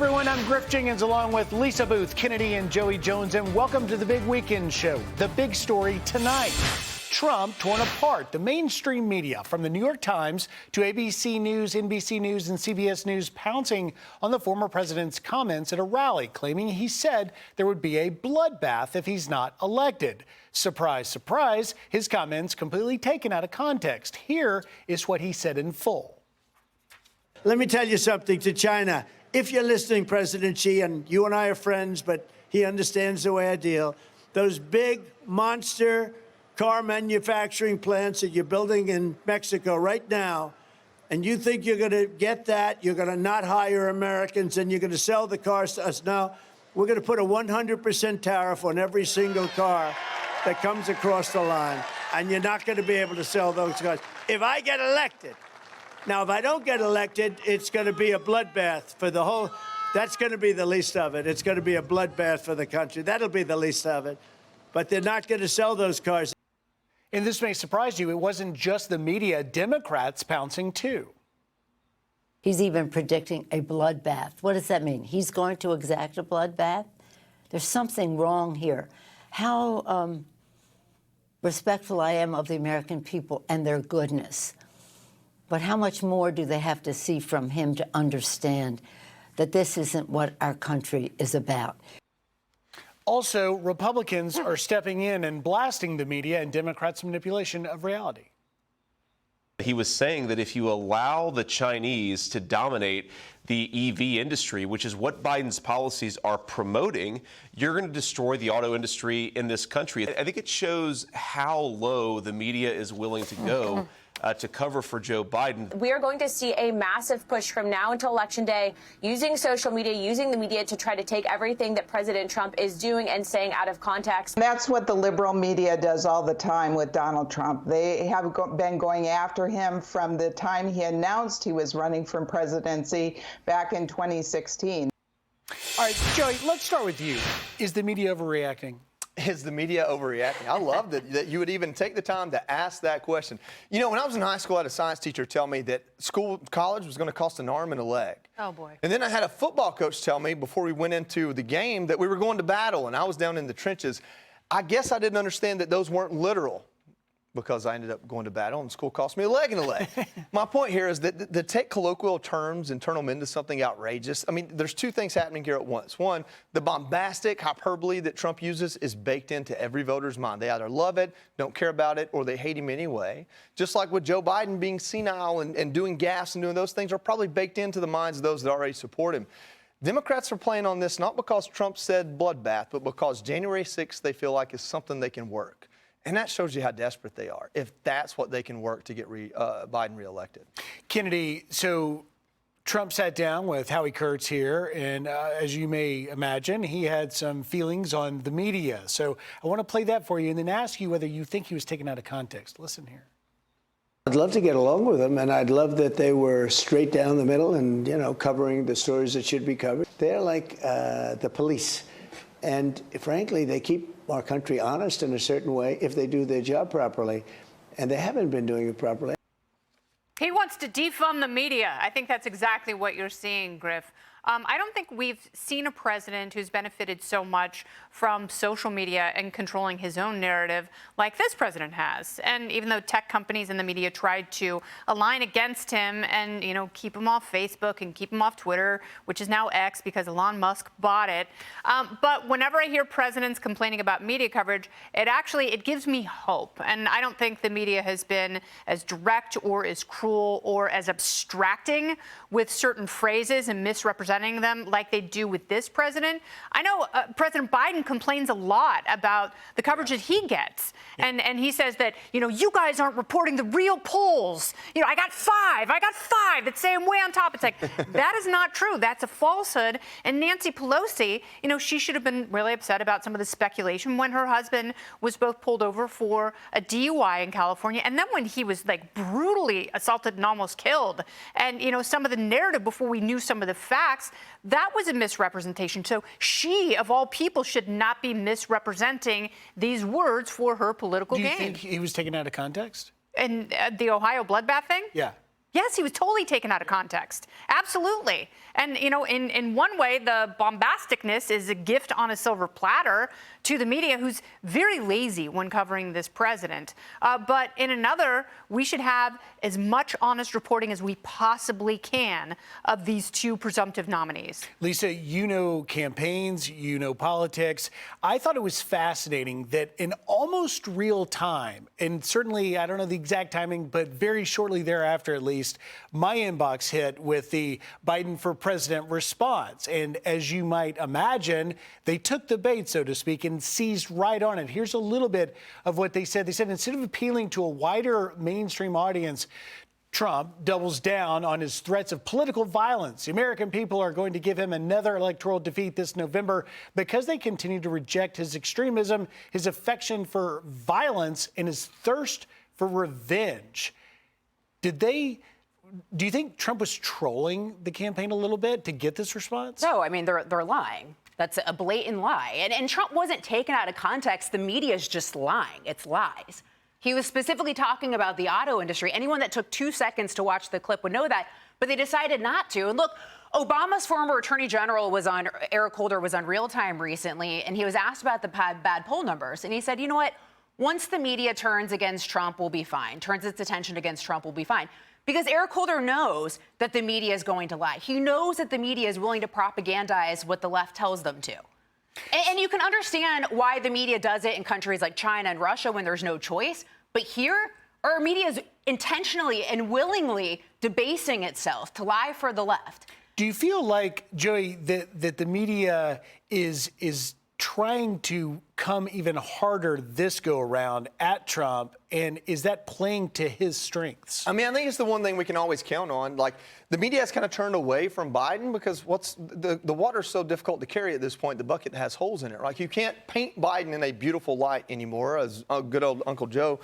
everyone, I'm Griff Jenkins along with Lisa Booth, Kennedy, and Joey Jones, and welcome to the Big Weekend Show. The big story tonight, Trump torn apart. The mainstream media, from the New York Times to ABC News, NBC News, and CBS News, pouncing on the former president's comments at a rally, claiming he said there would be a bloodbath if he's not elected. Surprise, surprise, his comments completely taken out of context. Here is what he said in full. Let me tell you something to China. If you're listening, President Xi, and you and I are friends, but he understands the way I deal, those big monster car manufacturing plants that you're building in Mexico right now, and you think you're going to get that, you're going to not hire Americans, and you're going to sell the cars to us. No, we're going to put a 100% tariff on every single car that comes across the line, and you're not going to be able to sell those cars. If I get elected, now, if I don't get elected, it's going to be a bloodbath for the whole. That's going to be the least of it. It's going to be a bloodbath for the country. That'll be the least of it. But they're not going to sell those cars. And this may surprise you. It wasn't just the media. Democrats pouncing, too. He's even predicting a bloodbath. What does that mean? He's going to exact a bloodbath? There's something wrong here. How respectful I am of the American people and their goodness. But how much more do they have to see from him to understand that this isn't what our country is about? Also, Republicans are stepping in and blasting the media and Democrats' manipulation of reality. He was saying that if you allow the Chinese to dominate the EV industry, which is what Biden's policies are promoting, you're going to destroy the auto industry in this country. I think it shows how low the media is willing to go to cover for Joe Biden. We are going to see a massive push from now until Election Day, using social media, using the media to try to take everything that President Trump is doing and saying out of context. That's what the liberal media does all the time with Donald Trump. They have been going after him from the time he announced he was running for presidency back in 2016. All right, Joey, let's start with you. Is the media overreacting? Is the media overreacting? I love that you would even take the time to ask that question. You know, when I was in high school, I had a science teacher tell me that college was going to cost an arm and a leg. Oh, boy. And then I had a football coach tell me before we went into the game that we were going to battle, and I was down in the trenches. I guess I didn't understand that those weren't literal, because I ended up going to battle and school cost me a leg and a leg. My point here is that to take colloquial terms and turn them into something outrageous, I mean, there's two things happening here at once. One, the bombastic hyperbole that Trump uses is baked into every voter's mind. They either love it, don't care about it, or they hate him anyway. Just like with Joe Biden being senile and doing gaffes and doing those things are probably baked into the minds of those that already support him. Democrats are playing on this not because Trump said bloodbath, but because January 6th they feel like is something they can work. And that shows you how desperate they are, if that's what they can work to get Biden reelected. Kennedy, so Trump sat down with Howie Kurtz here, and as you may imagine, he had some feelings on the media. So I want to play that for you and then ask you whether you think he was taken out of context. Listen here. I'd love to get along with them, and I'd love that they were straight down the middle and, you know, covering the stories that should be covered. They're like the police. And frankly, they keep our country honest in a certain way if they do their job properly. And they haven't been doing it properly. He wants to defund the media. I think that's exactly what you're seeing, Griff. I don't think we've seen a president who's benefited so much from social media and controlling his own narrative like this president has. And even though tech companies and the media tried to align against him and, you know, keep him off Facebook and keep him off Twitter, which is now X because Elon Musk bought it. But whenever I hear presidents complaining about media coverage, it gives me hope. And I don't think the media has been as direct or as cruel or as abstracting with certain phrases and misrepresenting them like they do with this president. I know President Biden complains a lot about the coverage that he gets. And he says that, you know, you guys aren't reporting the real polls. You know, I got five that say I'm way on top. It's like, that is not true. That's a falsehood. And Nancy Pelosi, you know, she should have been really upset about some of the speculation when her husband was both pulled over for a DUI in California. And then when he was like brutally assaulted and almost killed. And, you know, some of the narrative before we knew some of the facts, that was a misrepresentation. So she, of all people, should not be misrepresenting these words for her political gain. Do you think he was taken out of context? And the Ohio bloodbath thing? Yeah. Yes, he was totally taken out of context. Absolutely. And, you know, in one way, the bombasticness is a gift on a silver platter to the media, who's very lazy when covering this president. But in another, we should have as much honest reporting as we possibly can of these two presumptive nominees. Lisa, you know campaigns, you know politics. I thought it was fascinating that in almost real time, and certainly, I don't know the exact timing, but very shortly thereafter at least, my inbox hit with the Biden for president response. And as you might imagine, they took the bait, so to speak, and seized right on it. Here's a little bit of what they said. They said instead of appealing to a wider mainstream audience, Trump doubles down on his threats of political violence. The American people are going to give him another electoral defeat this November because they continue to reject his extremism, his affection for violence, and his thirst for revenge. Do you think Trump was trolling the campaign a little bit to get this response? No, I mean, they're lying. That's a blatant lie. And Trump wasn't taken out of context. The media is just lying. It's lies. He was specifically talking about the auto industry. Anyone that took 2 seconds to watch the clip would know that, but they decided not to. And look, Obama's former attorney general Eric Holder was on Real Time recently, and he was asked about the bad poll numbers. And he said, you know what? Once the media turns against Trump, we'll be fine. Turns its attention against Trump, we'll be fine. Because Eric Holder knows that the media is going to lie. He knows that the media is willing to propagandize what the left tells them to. And you can understand why the media does it in countries like China and Russia when there's no choice. But here, our media is intentionally and willingly debasing itself to lie for the left. Do you feel like, Joey, that the media is trying to come even harder this go around at Trump, and is that playing to his strengths? I mean, I think it's the one thing we can always count on. Like, the media has kind of turned away from Biden because the water's so difficult to carry at this point. The bucket has holes in it. Like, you can't paint Biden in a beautiful light anymore, as good old Uncle Joe.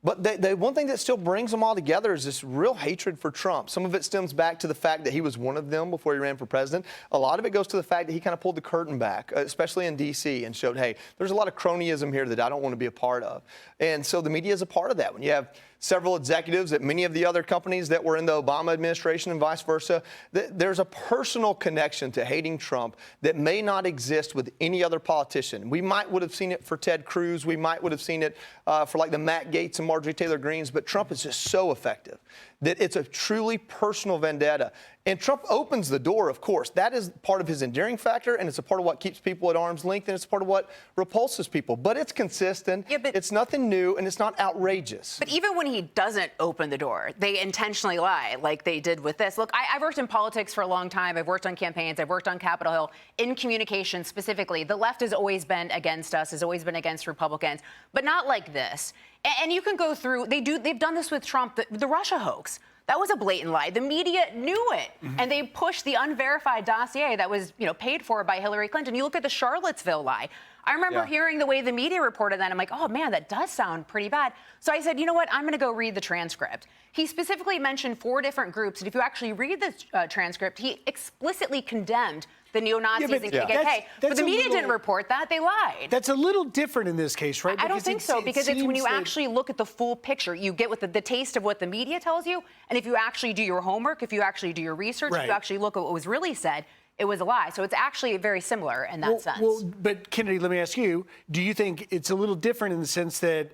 But the one thing that still brings them all together is this real hatred for Trump. Some of it stems back to the fact that he was one of them before he ran for president. A lot of it goes to the fact that he kind of pulled the curtain back, especially in D.C., and showed, hey, there's a lot of cronyism here that I don't want to be a part of. And so the media is a part of that. When you have several executives at many of the other companies that were in the Obama administration and vice versa, there's a personal connection to hating Trump that may not exist with any other politician. We would have seen it for Ted Cruz. We would have seen it for like the Matt Gaetz and Marjorie Taylor Greens. But Trump is just so effective that it's a truly personal vendetta. And Trump opens the door, of course. That is part of his endearing factor, and it's a part of what keeps people at arm's length, and it's part of what repulses people. But it's consistent, it's nothing new, and it's not outrageous. But even when he doesn't open the door, they intentionally lie, like they did with this. Look, I've worked in politics for a long time. I've worked on campaigns. I've worked on Capitol Hill. In communication specifically, the left has always been against us, has always been against Republicans, but not like this. And you can go through, they've done this with Trump, the Russia hoax. That was a blatant lie. The media knew it, and they pushed the unverified dossier that was, paid for by Hillary Clinton. You look at the Charlottesville lie. I remember hearing the way the media reported that. I'm like, oh, man, that does sound pretty bad. So I said, you know what? I'm going to go read the transcript. He specifically mentioned 4 different groups. And if you actually read the transcript, he explicitly condemned the neo-Nazis and KKK. But the media didn't report that. They lied. That's a little different in this case, right? I don't think so, because it's when you actually look at the full picture, you get what the taste of what the media tells you. And if you actually do your homework, if you actually do your research, if you actually look at what was really said, it was a lie. So it's actually very similar in that sense. Well, but Kennedy, let me ask you, do you think it's a little different in the sense that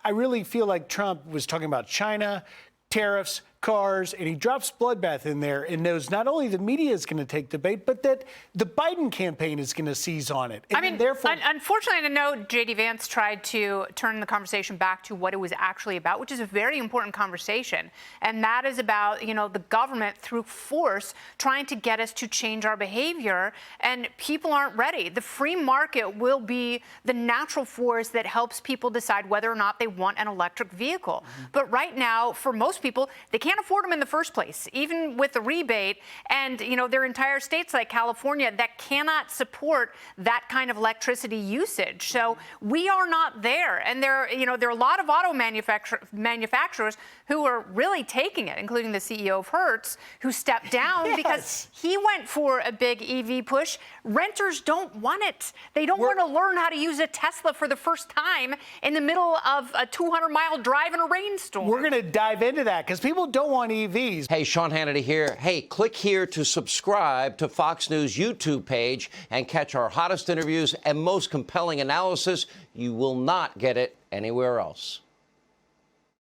I really feel like Trump was talking about China, tariffs, cars, and he drops bloodbath in there and knows not only the media is going to take the bait, but that the Biden campaign is going to seize on it. And I mean, therefore, unfortunately, I know J.D. Vance tried to turn the conversation back to what it was actually about, which is a very important conversation. And that is about, the government through force trying to get us to change our behavior. And people aren't ready. The free market will be the natural force that helps people decide whether or not they want an electric vehicle. But right now, for most people, they can't afford them in the first place, even with the rebate. And, there are entire states like California that cannot support that kind of electricity usage. So we are not there. And there are a lot of auto manufacturers who are really taking it, including the CEO of Hertz, who stepped down because he went for a big EV push. Renters don't want it. They don't want to learn how to use a Tesla for the first time in the middle of a 200-mile drive in a rainstorm. We're going to dive into that because people don't want EVs. Hey, Sean Hannity here. Hey, click here to subscribe to Fox News YouTube page and catch our hottest interviews and most compelling analysis. You will not get it anywhere else.